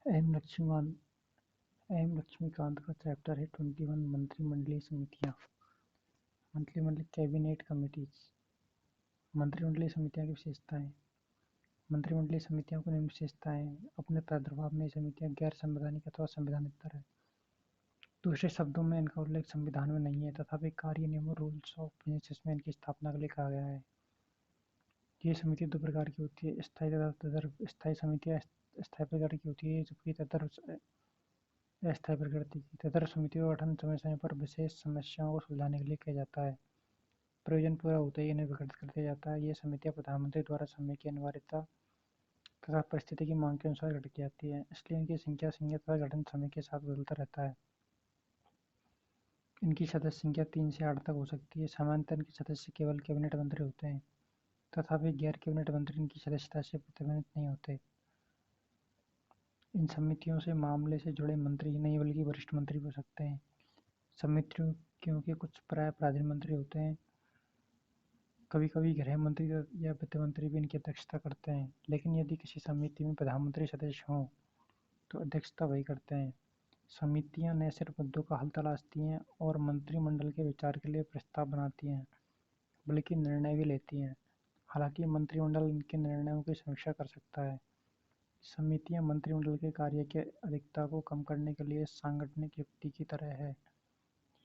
M Laxmikant M Laxmikant का chapter है 21 मंत्रिमंडलीय समितियां। मंत्रिमंडल कैबिनेट कमिटीज। मंत्रिमंडलीय समितियां की विशेषताएं। मंत्रिमंडलीय समितियों की निम्न विशेषताएं। अपने प्रादुर्भाव में ये समितियां गैर संवैधानिक अथवा संवैधानिकतर है। दूसरे शब्दों में इनका उल्लेख संविधान में नहीं है, तथापि कार्य नियमों रूल्स ऑफ प्रिंसिपल्स में इनकी स्थापना के लिए कहा गया है। ये समिति दो प्रकार की होती है, स्थायी तथा तदर्थ। स्थायी समितियां स्थायी प्रकार की होती है, जबकि तदर्थ अस्थायी प्रकृति की। तदर्थ समितियों का गठन समय समय पर विशेष समस्याओं को सुलझाने के लिए किया जाता है। प्रयोजन पूरा होते ही इन्हें विघटित कर दिया जाता है। ये समितियां प्रधानमंत्री द्वारा समय की अनिवार्यता तथा परिस्थिति की मांग के अनुसार गठित की जाती है, इसलिए इनकी संख्या तथा गठन समय के साथ बदलता रहता है। इनकी सदस्य संख्या 3 से 8 तक हो सकती है। सामान्यतः इनके सदस्य केवल कैबिनेट मंत्री होते हैं, तथापि गैर कैबिनेट मंत्री इनकी सदस्यता से प्रतिबंधित नहीं होते। इन समितियों से मामले से जुड़े मंत्री ही नहीं बल्कि वरिष्ठ मंत्री भी हो सकते हैं। समितियों क्योंकि कुछ प्राय प्राधीन मंत्री होते हैं, कभी कभी गृह मंत्री या वित्त मंत्री भी इनकी अध्यक्षता करते हैं, लेकिन यदि किसी समिति में प्रधानमंत्री सदस्य हों तो अध्यक्षता वही करते हैं। समितियां न सिर्फ मुद्दों का हल तलाशती हैं और मंत्रिमंडल के विचार के लिए प्रस्ताव बनाती हैं, बल्कि निर्णय भी लेती हैं। हालांकि मंत्रिमंडल इनके निर्णयों की समीक्षा कर सकता है। समितियां मंत्रिमंडल के कार्य की अधिकता को कम करने के लिए सांगठनिक युक्ति की तरह है।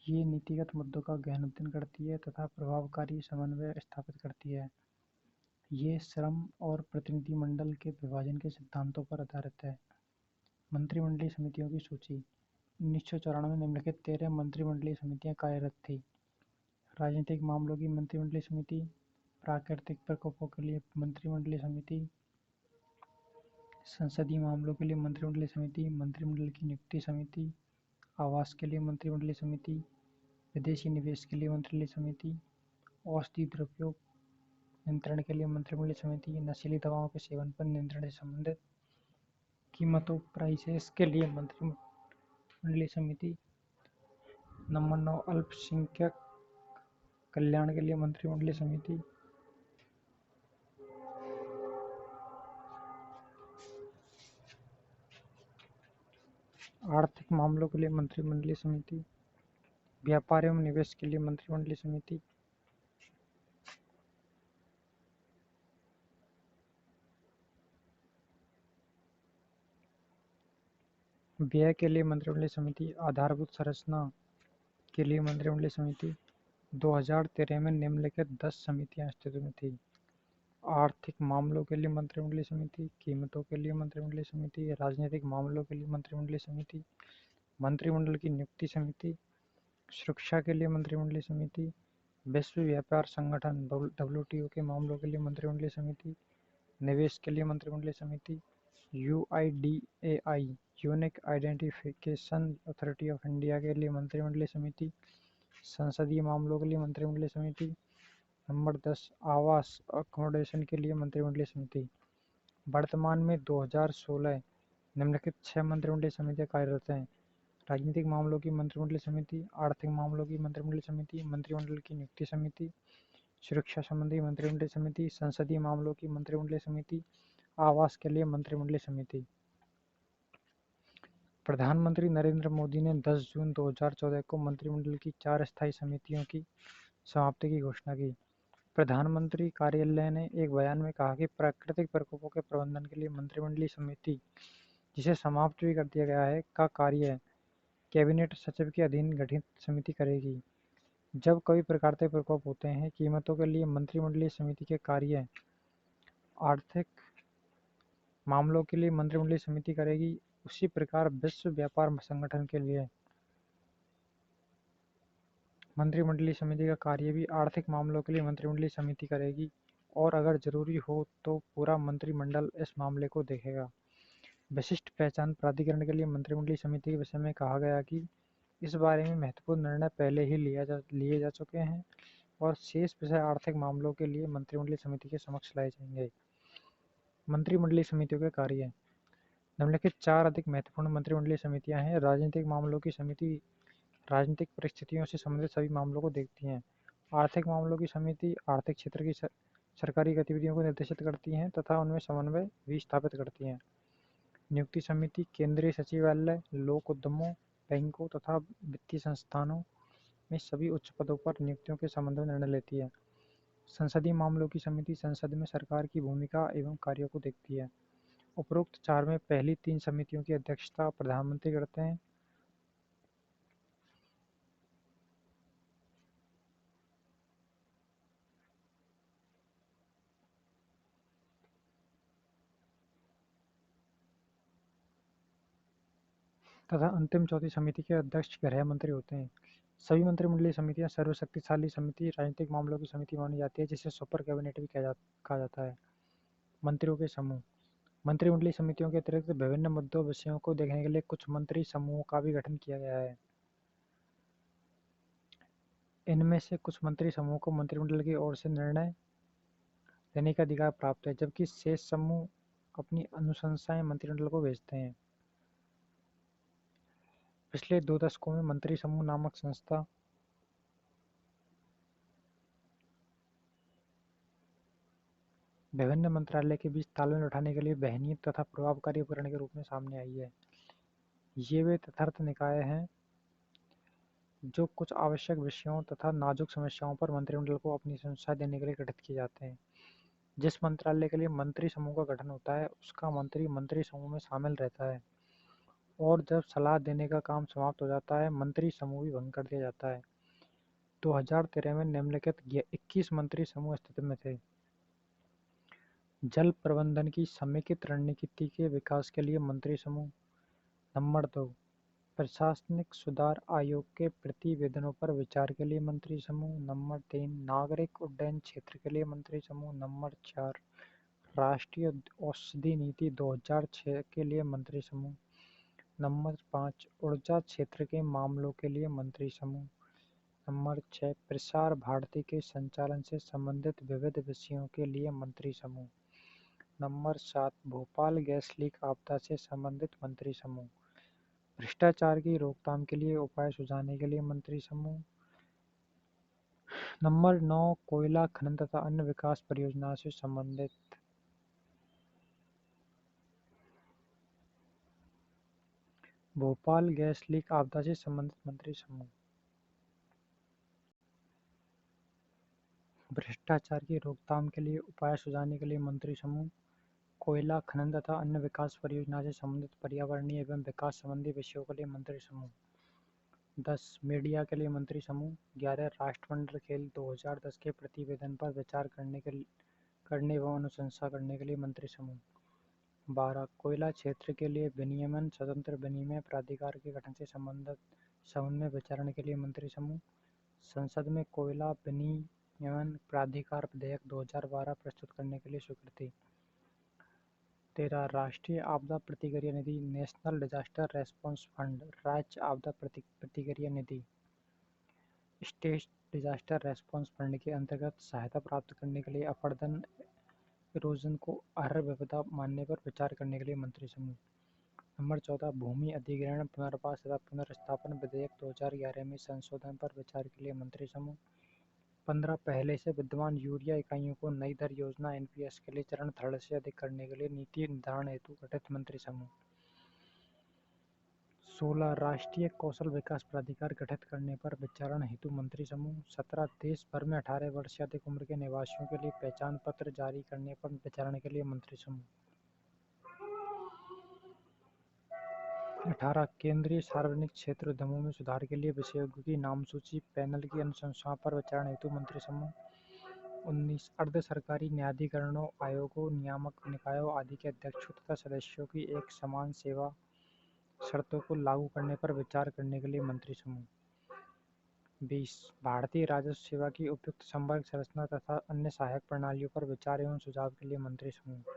ये नीतिगत मुद्दों का गहन अध्ययन करती है तथा प्रभावकारी समन्वय स्थापित करती है। ये श्रम और प्रतिनिधिमंडल के विभाजन के सिद्धांतों पर आधारित है। मंत्रिमंडलीय समितियों की सूची। 1994 में निम्नलिखित 13 मंत्रिमंडलीय समितियां कार्यरत थी। राजनीतिक मामलों की मंत्रिमंडलीय समिति, प्राकृतिक प्रकोपों के लिए मंत्रिमंडलीय समिति, संसदीय मामलों के लिए मंत्रिमंडलीय समिति, मंत्रिमंडल की नियुक्ति समिति, आवास के लिए मंत्रिमंडलीय समिति, विदेशी निवेश के लिए मंत्रिमंडलीय समिति, औषधि द्रव्यों नियंत्रण के लिए मंत्रिमंडलीय समिति, नशीली दवाओं के सेवन पर नियंत्रण से संबंधित कीमतों प्राइसेस के लिए मंत्रिमंडलीय समिति। नंबर 9, अल्पसंख्यक कल्याण के लिए मंत्रिमंडलीय समिति। आर्थिक मामलों के लिए मंत्रिमंडलीय समिति, व्यापार एवं निवेश के लिए मंत्रिमंडलीय समिति, व्यय के लिए मंत्रिमंडलीय समिति, आधारभूत संरचना के लिए मंत्रिमंडलीय समिति। 2013 में निम्नलिखित 10 समितियां अस्तित्व में थी। आर्थिक मामलों के लिए मंत्रिमंडलीय समिति, कीमतों के लिए मंत्रिमंडलीय समिति, राजनीतिक मामलों के लिए मंत्रिमंडलीय समिति, मंत्रिमंडल की नियुक्ति समिति, सुरक्षा के लिए मंत्रिमंडलीय समिति, विश्व व्यापार संगठन WTO के मामलों के लिए मंत्रिमंडलीय समिति, निवेश के लिए मंत्रिमंडलीय समिति, UIDAI unique identification authority of India के लिए मंत्रिमंडलीय समिति, संसदीय मामलों के लिए मंत्रिमंडलीय समिति। नंबर 10, आवास अकोमोडेशन के लिए मंत्रिमंडलीय समिति। वर्तमान में 2016 निम्नलिखित 6 मंत्रिमंडलीय समितियां कार्यरत हैं। राजनीतिक मामलों की मंत्रिमंडलीय समिति, आर्थिक मामलों की मंत्रिमंडलीय समिति, मंत्रिमंडल की नियुक्ति समिति, सुरक्षा संबंधी मंत्रिमंडलीय समिति, संसदीय मामलों की मंत्रिमंडलीय समिति, आवास के लिए मंत्रिमंडलीय समिति। प्रधानमंत्री नरेंद्र मोदी ने 10 जून 2014 को मंत्रिमंडल की 4 स्थायी समितियों की समाप्ति की घोषणा की। प्रधानमंत्री कार्यालय ने एक बयान में कहा कि प्राकृतिक प्रकोपों के प्रबंधन के लिए मंत्रिमंडलीय समिति, जिसे समाप्त भी कर दिया गया है, का कार्य कैबिनेट सचिव के अधीन गठित समिति करेगी। जब कई प्राकृतिक प्रकोप होते हैं, कीमतों के लिए मंत्रिमंडलीय समिति के कार्य आर्थिक मामलों के लिए मंत्रिमंडलीय समिति करेगी। उसी प्रकार विश्व व्यापार संगठन के लिए मंत्रिमंडलीय समिति का कार्य भी आर्थिक मामलों के लिए मंत्रिमंडलीय समिति करेगी, और अगर जरूरी हो तो पूरा मंत्रिमंडल इस मामले को देखेगा। विशिष्ट पहचान प्राधिकरण के लिए मंत्रिमंडलीय समिति के विषय में कहा गया कि इस बारे में महत्वपूर्ण निर्णय पहले ही लिए जा चुके हैं और शेष विषय आर्थिक मामलों के लिए मंत्रिमंडलीय समिति के समक्ष लाए जाएंगे। मंत्रिमंडलीय समितियों के कार्य। निम्नलिखित 4 अधिक महत्वपूर्ण मंत्रिमंडलीय समितियां हैं। राजनीतिक मामलों की समिति राजनीतिक परिस्थितियों से संबंधित सभी मामलों को देखती हैं। आर्थिक मामलों की समिति आर्थिक क्षेत्र की सरकारी गतिविधियों को निर्देशित करती हैं तथा उनमें समन्वय भी स्थापित करती हैं। नियुक्ति समिति केंद्रीय सचिवालय, लोक उद्यमों, बैंकों तथा वित्तीय संस्थानों में सभी उच्च पदों पर नियुक्तियों के संबंध में निर्णय लेती है। संसदीय मामलों की समिति संसद में सरकार की भूमिका एवं कार्यों को देखती है। उपरोक्त 4 में पहली 3 समितियों की अध्यक्षता प्रधानमंत्री करते हैं। तथा अंतिम चौथी समिति के अध्यक्ष गृह मंत्री होते हैं। सभी मंत्रिमंडलीय समितियां सर्वशक्तिशाली समिति राजनीतिक मामलों की समिति मानी जाती है, जिसे सुपर कैबिनेट भी कहा जाता है। मंत्रियों के समूह। मंत्रिमंडलीय समितियों के अतिरिक्त विभिन्न मुद्दों विषयों को देखने के लिए कुछ मंत्री समूहों का भी गठन किया गया है। इनमें से कुछ मंत्री समूह को मंत्रिमंडल की ओर से निर्णय लेने का अधिकार प्राप्त है, जबकि शेष समूह अपनी अनुशंसाएं मंत्रिमंडल को भेजते हैं। पिछले 2 दशकों में मंत्री समूह नामक संस्था विभिन्न मंत्रालय के बीच तालमेल बिठाने के लिए वहनीय तथा प्रभावकारी उपकरण के रूप में सामने आई है। ये वे तथार्थ निकाय हैं जो कुछ आवश्यक विषयों तथा नाजुक समस्याओं पर मंत्रिमंडल को अपनी अनुशंसाएं देने के लिए गठित किए जाते हैं। जिस मंत्रालय के लिए मंत्री समूह का गठन होता है, उसका मंत्री मंत्री समूह में शामिल रहता है, और जब सलाह देने का काम समाप्त हो जाता है, मंत्री समूह भी भंग कर दिया जाता है। 2013 में निम्नलिखित 21 मंत्री समूह अस्तित्व में थे। जल प्रबंधन की समेकित रणनीति के विकास के लिए मंत्री समूह। नंबर 2, प्रशासनिक सुधार आयोग के प्रतिवेदनों पर विचार के लिए मंत्री समूह। नंबर 3, नागरिक उड्डयन क्षेत्र के लिए मंत्री समूह। नंबर 4, राष्ट्रीय औषधि नीति 2006 के लिए मंत्री समूह। नंबर 5, ऊर्जा क्षेत्र के मामलों के लिए मंत्री समूह। नंबर 6, प्रसार भारती के संचालन से संबंधित विविध विषयों के लिए मंत्री समूह। नंबर 7, भोपाल गैस लीक आपदा से संबंधित मंत्री समूह। भ्रष्टाचार की रोकथाम के लिए उपाय सुझाने के लिए मंत्री समूह। नंबर 9, कोयला खनन तथा अन्य विकास परियोजनाओं से संबंधित। भोपाल गैस लीक आपदा से संबंधित मंत्री समूह। भ्रष्टाचार की रोकथाम के लिए उपाय सुझाने के लिए मंत्री समूह। कोयला खनन तथा अन्य विकास परियोजना से संबंधित पर्यावरणीय एवं विकास संबंधी विषयों के लिए मंत्री समूह। 10, मीडिया के लिए मंत्री समूह। 11, राष्ट्रमंडल खेल 2010 के प्रतिवेदन पर विचार करने एवं अनुशंसा करने के लिए मंत्री समूह। 12, कोयला क्षेत्र के लिए विनियमन स्वतंत्र विनिमय प्राधिकार के गठन से संबंध में विचारण के लिए मंत्री समूह। संसद में कोयला विनियमन प्राधिकार विधेयक 2012 प्रस्तुत करने के लिए स्वीकृति। 13, राष्ट्रीय आपदा प्रतिक्रिया निधि नेशनल डिजास्टर रेस्पॉन्स फंड राज्य आपदा प्रतिक्रिया निधि स्टेट डिजास्टर रेस्पॉन्स फंड के अंतर्गत सहायता प्राप्त करने के लिए अपरदन इरोजन को अर्ह विपदा मानने पर विचार करने के लिए मंत्री समूह। नंबर 14, भूमि अधिग्रहण पुनर्वास तथा पुनर्स्थापन विधेयक 2011 में संशोधन पर विचार के लिए मंत्री समूह। 15, पहले से विद्यमान यूरिया इकाइयों को नई दर योजना एनपीएस के लिए चरण थर्ड से अधिक करने के लिए नीति निर्धारण हेतु गठित मंत्री समूह। 16, राष्ट्रीय कौशल विकास प्राधिकार गठित करने पर विचारण हेतु मंत्री समूह। 17, देश भर में 18 वर्ष से अधिक उम्र के निवासियों के लिए पहचान पत्र जारी करने पर विचारण के लिए मंत्री समूह। 18, केंद्रीय सार्वजनिक क्षेत्र उद्यमों में सुधार के लिए विशेषज्ञों की नाम सूची पैनल की अनुशंसा पर विचारण हेतु मंत्री समूह। 19, अर्ध सरकारी न्यायाधिकरणों आयोगों नियामक निकायों आदि के अध्यक्षों तथा सदस्यों की एक समान सेवा शर्तों को लागू करने पर विचार करने के लिए मंत्री समूह। 20, भारतीय राजस्व सेवा की उपयुक्त संवर्ग संरचना तथा अन्य सहायक प्रणालियों पर विचार एवं सुझाव के लिए मंत्री समूह।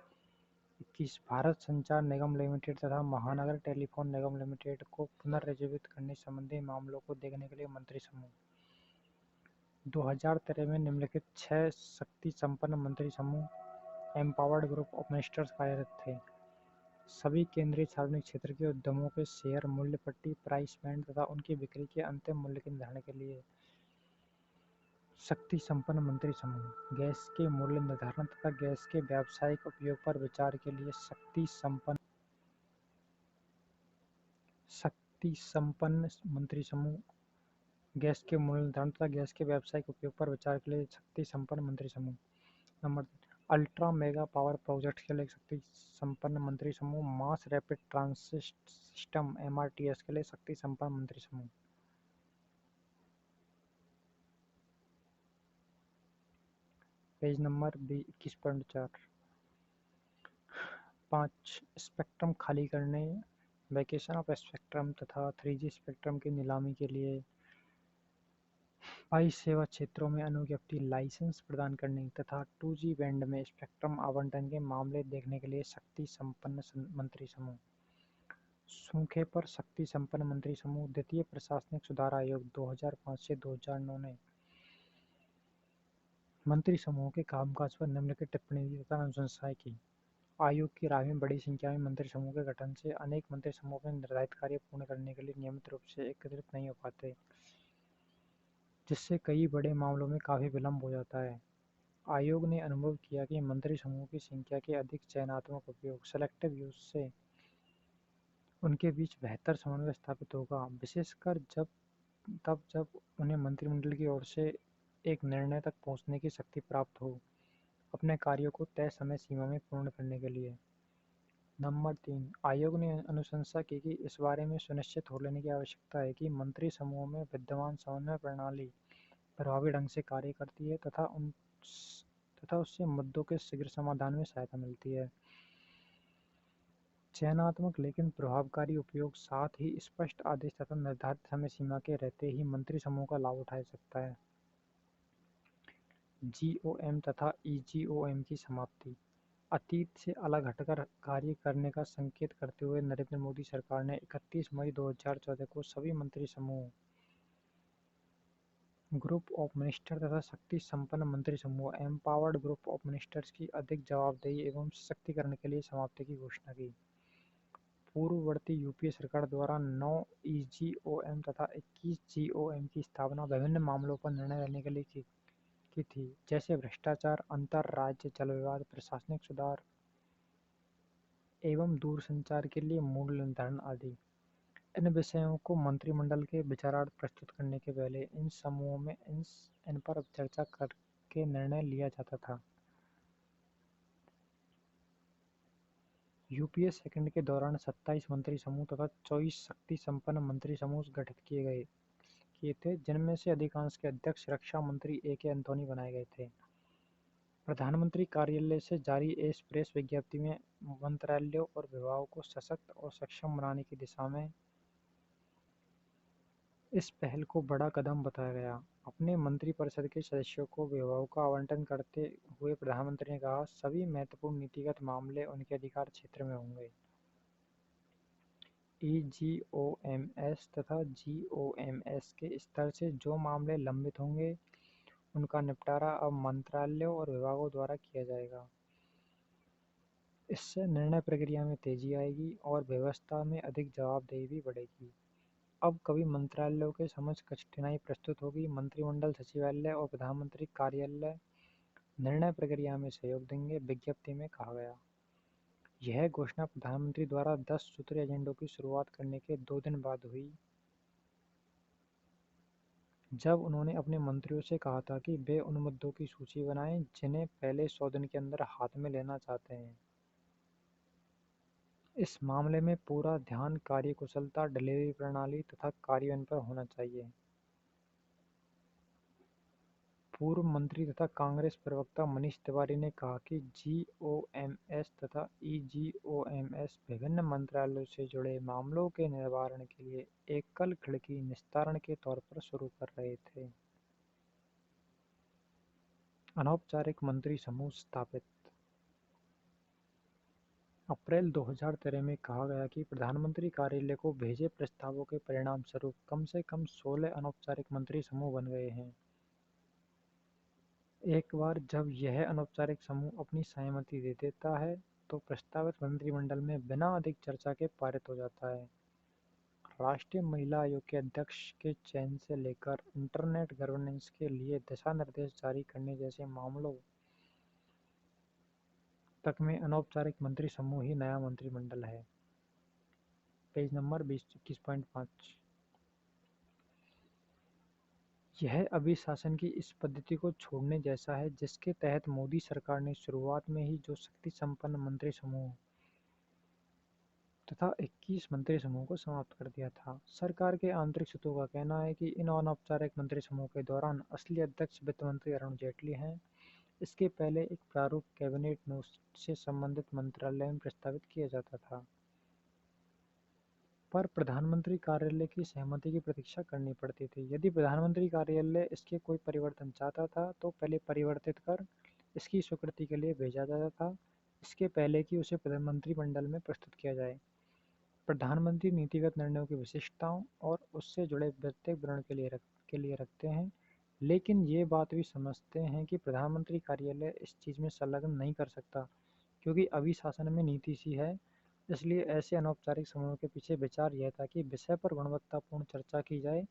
21, भारत संचार निगम लिमिटेड तथा महानगर टेलीफोन निगम लिमिटेड को पुनर्जीवित करने संबंधी मामलों को देखने के लिए मंत्री समूह। 2013 में निम्नलिखित 6 शक्ति संपन्न मंत्री समूह एम्पावर्ड ग्रुप ऑफ मिनिस्टर्स कार्यरत थे। सभी केंद्रीय सार्वजनिक क्षेत्र के उद्यमों के शेयर मूल्य पट्टी प्राइस बैंड तथा उनकी बिक्री के अंतिम मूल्य के निर्धारण के लिए। शक्ति संपन्न मंत्री समूह गैस के मूल्य निर्धारण तथा गैस के व्यावसायिक उपयोग पर विचार के लिए शक्ति संपन्न शक्ति संपन्न मंत्री समूह, गैस के मूल्य निर्धारण तथा गैस के व्यावसायिक उपयोग पर विचार के लिए शक्ति संपन्न मंत्री समूह। Number 3, ultra mega power project के लिए शक्ति संपन्न मंत्री समूह। Mass rapid transit system MRTS के लिए शक्ति संपन्न मंत्री समूह। Page number 21.4। 5, स्पेक्ट्रम खाली करने, वैकेशन ऑफ स्पेक्ट्रम तथा 3G स्पेक्ट्रम की नीलामी के लिए 22 सेवा क्षेत्रों में अनुज्ञप्ति लाइसेंस प्रदान करने तथा 2G बैंड में स्पेक्ट्रम आवंटन के मामले देखने के लिए शक्ति संपन्न मंत्री समूह। सूखे पर शक्ति संपन्न मंत्री समूह। द्वितीय प्रशासनिक सुधार आयोग 2005 से 2009 ने मंत्री समूह के कामकाज पर निम्नलिखित टिप्पणी दी तथा अनुशंसाएं की। आयोग की राय में बड़ी संख्या में मंत्री समूह के गठन से अनेक मंत्री समूह अपने निर्धारित कार्य पूर्ण करने के लिए नियमित रूप से एकत्रित नहीं हो पाते, जिससे कई बड़े मामलों में काफी विलंब हो जाता है। आयोग ने अनुभव किया कि मंत्री समूह की संख्या के अधिक चयनात्मक उपयोग सेलेक्टिव यूज से उनके बीच बेहतर समन्वय स्थापित होगा, विशेषकर जब उन्हें मंत्रिमंडल की ओर से एक निर्णय तक पहुंचने की शक्ति प्राप्त हो अपने कार्यों को तय समय सीमा में पूर्ण करने के लिए। नंबर 3, आयोग ने अनुशंसा की कि इस बारे में सुनिश्चित हो लेने की आवश्यकता है कि मंत्री समूह में विद्यमान समन्वय प्रणाली प्रभावी ढंग से कार्य करती है तथा उससे मुद्दों के शीघ्र समाधान में सहायता मिलती है। चयनात्मक लेकिन प्रभावकारी उपयोग, साथ ही स्पष्ट आदेश तथा निर्धारित समय सीमा के रहते ही मंत्री समूह का लाभ उठाया सकता है। GOM तथा EGOM की समाप्ति। अतीत से अलग हटकर कार्य करने का संकेत करते हुए नरेंद्र मोदी सरकार ने 31 मई 2014 को सभी मंत्री समूह, ग्रुप ऑफ मिनिस्टर तथा शक्ति संपन्न मंत्री समूह एम्पावर्ड ग्रुप ऑफ मिनिस्टर्स की अधिक जवाबदेही एवं सशक्तिकरण के लिए समाप्ति की घोषणा की। पूर्ववर्ती यूपीए सरकार द्वारा 9 EGOM तथा 21 GOM की स्थापना विभिन्न मामलों पर निर्णय लेने के लिए की थी, जैसे भ्रष्टाचार, अंतर-राज्य जल विवाद, प्रशासनिक सुधार एवं दूरसंचार के लिए मूल्य निर्धारण आदि। इन विषयों को मंत्रिमंडल के विचारार्थ प्रस्तुत करने के पहले इन समूहों में इन पर चर्चा करके निर्णय लिया जाता था। यूपीए सेकंड के दौरान 27 मंत्री समूह तथा 24 शक्ति संपन्न मंत्री समूह गठित किए थे, जिनमें से अधिकांश के अध्यक्ष रक्षा मंत्री A.K. एंथोनी बनाए गए थे। प्रधानमंत्री कार्यालय से जारी इस प्रेस विज्ञप्ति में मंत्रालयों और विभागों को सशक्त और सक्षम बनाने की दिशा में इस पहल को बड़ा कदम बताया गया। अपने मंत्रिपरिषद के सदस्यों को विभागों का आवंटन करते हुए प्रधानमंत्री ने कहा, सभी महत्वपूर्ण नीतिगत मामले उनके अधिकार क्षेत्र में होंगे। EGOMS तथा GOMS के स्तर से जो मामले लंबित होंगे, उनका निपटारा अब मंत्रालयों और विभागों द्वारा किया जाएगा। इससे निर्णय प्रक्रिया में तेजी आएगी और व्यवस्था में अधिक जवाबदेही भी बढ़ेगी। अब कभी मंत्रालयों के समक्ष कठिनाई प्रस्तुत होगी, मंत्रिमंडल सचिवालय और प्रधानमंत्री कार्यालय निर्णय प्रक्रिया में सहयोग देंगे, विज्ञप्ति में कहा गया। यह घोषणा प्रधानमंत्री द्वारा 10 सूत्रीय एजेंडों की शुरुआत करने के 2 दिन बाद हुई, जब उन्होंने अपने मंत्रियों से कहा था कि वे उन मुद्दों की सूची बनाएं जिन्हें पहले 100 दिन के अंदर हाथ में लेना चाहते हैं। इस मामले में पूरा ध्यान कार्यकुशलता, डिलीवरी प्रणाली तथा कार्यान्वयन पर होना चाहिए। पूर्व मंत्री तथा कांग्रेस प्रवक्ता मनीष तिवारी ने कहा कि GOMS तथा EGOMS विभिन्न मंत्रालयों से जुड़े मामलों के निवारण के लिए एकल खिड़की निस्तारण के तौर पर शुरू कर रहे थे। अनौपचारिक मंत्री समूह स्थापित। अप्रैल 2013 में कहा गया कि प्रधानमंत्री कार्यालय को भेजे प्रस्तावों के परिणाम स्वरूप कम से कम 16 अनौपचारिक मंत्री समूह बन गए हैं। एक बार जब यह अनौपचारिक समूह अपनी सहमति दे देता है, तो प्रस्तावित मंत्रिमंडल में बिना अधिक चर्चा के पारित हो जाता है। राष्ट्रीय महिला आयोग के अध्यक्ष के चयन से लेकर इंटरनेट गवर्नेंस के लिए दिशा निर्देश जारी करने जैसे मामलों तक में अनौपचारिक मंत्री समूह ही नया मंत्रिमंडल है। Page number 21.5। यह अभिशासन की इस पद्धति को छोड़ने जैसा है जिसके तहत मोदी सरकार ने शुरुआत में ही जो शक्ति संपन्न मंत्री समूह तथा 21 मंत्री समूह को समाप्त कर दिया था। सरकार के आंतरिक सूत्रों का कहना है कि इन अनौपचारिक मंत्री समूह के दौरान असली अध्यक्ष वित्त मंत्री अरुण जेटली हैं। इसके पहले एक प्रारूप कैबिनेट नोट से संबंधित मंत्रालय में प्रस्तावित किया जाता था, पर प्रधानमंत्री कार्यालय की सहमति की प्रतीक्षा करनी पड़ती थी। यदि प्रधानमंत्री कार्यालय इसके कोई परिवर्तन चाहता था तो पहले परिवर्तित कर इसकी स्वीकृति के लिए भेजा जाता था, इसके पहले कि उसे मंत्रिमंडल में प्रस्तुत किया जाए। प्रधानमंत्री नीतिगत निर्णयों की विशिष्टताओं और उससे जुड़े प्रत्येक विवरण के लिए रखते हैं, लेकिन ये बात भी समझते हैं कि प्रधानमंत्री कार्यालय इस चीज़ में संलग्न नहीं कर सकता, क्योंकि अभिशासन में नीति सी है। इसलिए ऐसे अनौपचारिक समूहों के पीछे विचार यह था कि विषय पर गुणवत्तापूर्ण चर्चा की जाए,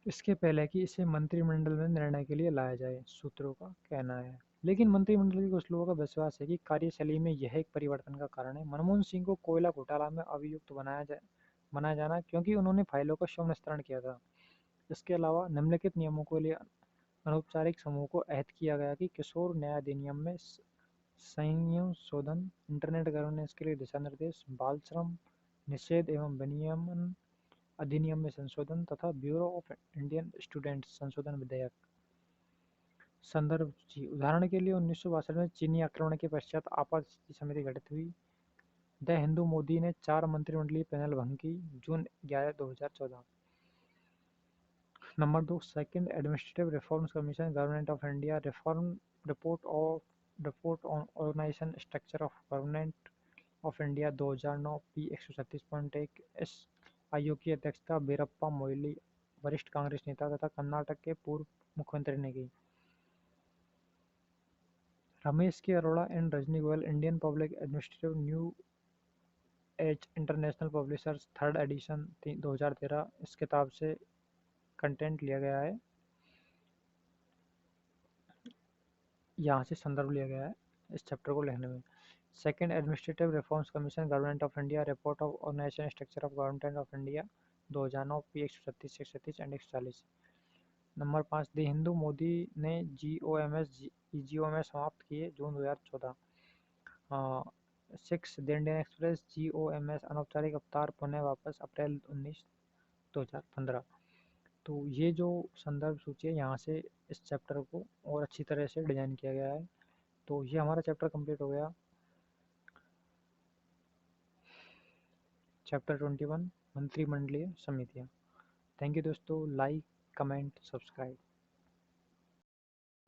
इसके पहले कि इसे मंत्रिमंडल में निर्णय के लिए लाया जाए, सूत्रों का कहना है। लेकिन मंत्रिमंडल के कुछ लोगों का विश्वास है कि कार्यशैली में यह एक परिवर्तन का कारण है। मनमोहन सिंह को कोयला घोटाला में अभियुक्त बनाया जाना क्योंकि उन्होंने फाइलों का संवितरण किया था। इसके अलावा निम्नलिखित नियमों के लिए अनौपचारिक समूह को अहद किया गया कि किशोर न्याय अधिनियम में संशोधन, इंटरनेट गवर्नेंस के लिए दिशा निर्देश, बाल श्रम निषेध एवं विनियमन अधिनियम में संशोधन तथा ब्यूरो ऑफ इंडियन स्टूडेंट्स संशोधन विधेयक। संदर्भ सूची। उदाहरण के लिए 1962 में चीनी आक्रमण के पश्चात आपात स्थिति समिति गठित हुई। द हिंदू मोदी ने 4 मंत्रिमंडलीय पैनल भंग की, June 11, 2014। Number 2, second administrative reforms commission government of India report on organisation structure of government of India 2009 P 136.1। इस आयोग की अध्यक्षता वीरप्पा मोइली, वरिष्ठ कांग्रेस नेता तथा कर्नाटक के पूर्व मुख्यमंत्री ने की। Ramesh K Arora and Rajni Goyal, Indian public administrative new age international publishers, 3rd edition 2013। इस किताब से कंटेंट लिया गया है, यहाँ से संदर्भ लिया गया है इस चैप्टर को लिखने में। Second administrative reforms commission government of India report of organisation structure of government of India 2009 P 136, 136 and 140। Number 5, the Hindu Modi ने GOMS समाप्त किए, June 2014। 6, the Indian express GOMS अनौपचारिक अवतार पुनः वापस, अप्रैल 19, 2015। तो ये जो संदर्भ सूची है, यहाँ से इस चैप्टर को और अच्छी तरह से डिजाइन किया गया है। तो ये हमारा चैप्टर कंप्लीट हो गया, चैप्टर 21 मंत्रिमंडलीय समितियाँ। थैंक यू दोस्तों, लाइक, कमेंट, सब्सक्राइब।